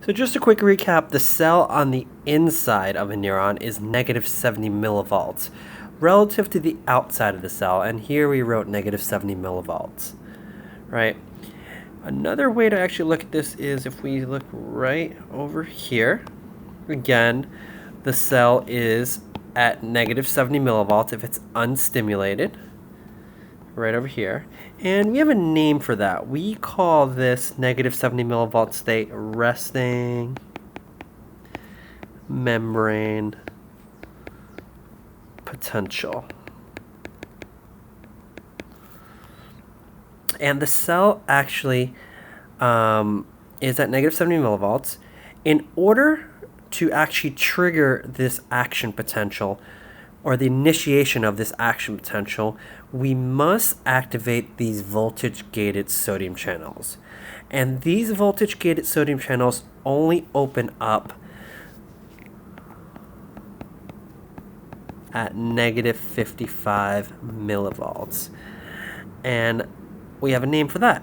So just a quick recap, the cell on the inside of a neuron is negative 70 millivolts relative to the outside of the cell, and here we wrote negative 70 millivolts, right? Another way to actually look at this is if we look right over here. Again, the cell is at negative 70 millivolts if it's unstimulated, right over here. And we have a name for that. We call this negative 70 millivolt state resting membrane potential. And the cell actually is at negative 70 millivolts. In order to actually trigger this action potential, or the initiation of this action potential, we must activate these voltage-gated sodium channels. And these voltage-gated sodium channels only open up at negative 55 millivolts. And we have a name for that.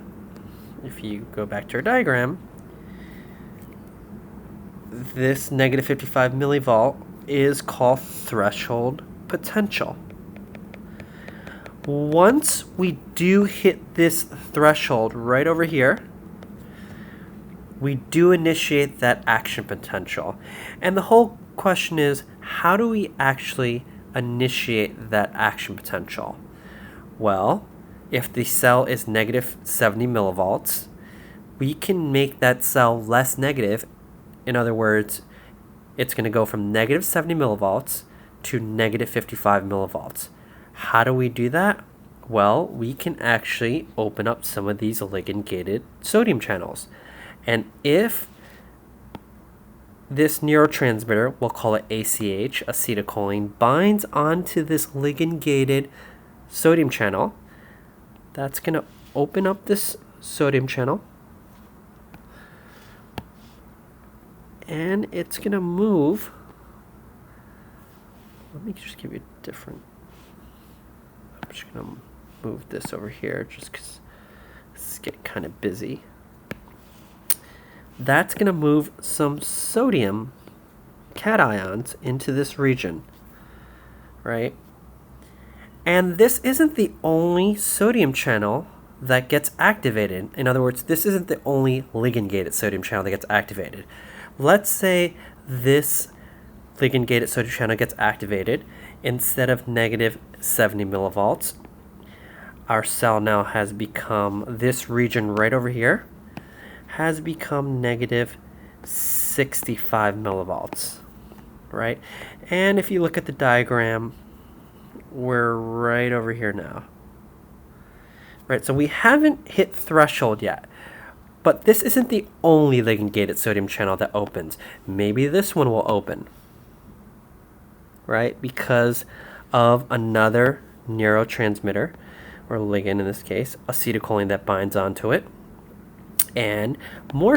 If you go back to our diagram, this negative 55 millivolt is called threshold potential. Once we do hit this threshold right over here, we do initiate that action potential. And the whole question is, how do we actually initiate that action potential? Well, if the cell is negative 70 millivolts, we can make that cell less negative. In other words, it's going to go from negative 70 millivolts to negative 55 millivolts. How do we do that? Well, we can actually open up some of these ligand-gated sodium channels. And if this neurotransmitter, we'll call it ACH, acetylcholine, binds onto this ligand-gated sodium channel, that's going to open up this sodium channel. And it's going to move. Let me just give you a different. I'm just going to move this over here just because it's getting kind of busy. That's going to move some sodium cations into this region, right? And this isn't the only sodium channel that gets activated. In other words, this isn't the only ligand-gated sodium channel that gets activated. Let's say this ligand-gated sodium channel gets activated. Instead of negative 70 millivolts, our cell now has become, this region right over here, has become negative 65 millivolts, right? And if you look at the diagram, we're right over here now, right? So we haven't hit threshold yet. But this isn't the only ligand-gated sodium channel that opens. Maybe this one will open, right? Because of another neurotransmitter, or ligand in this case, acetylcholine that binds onto it. And more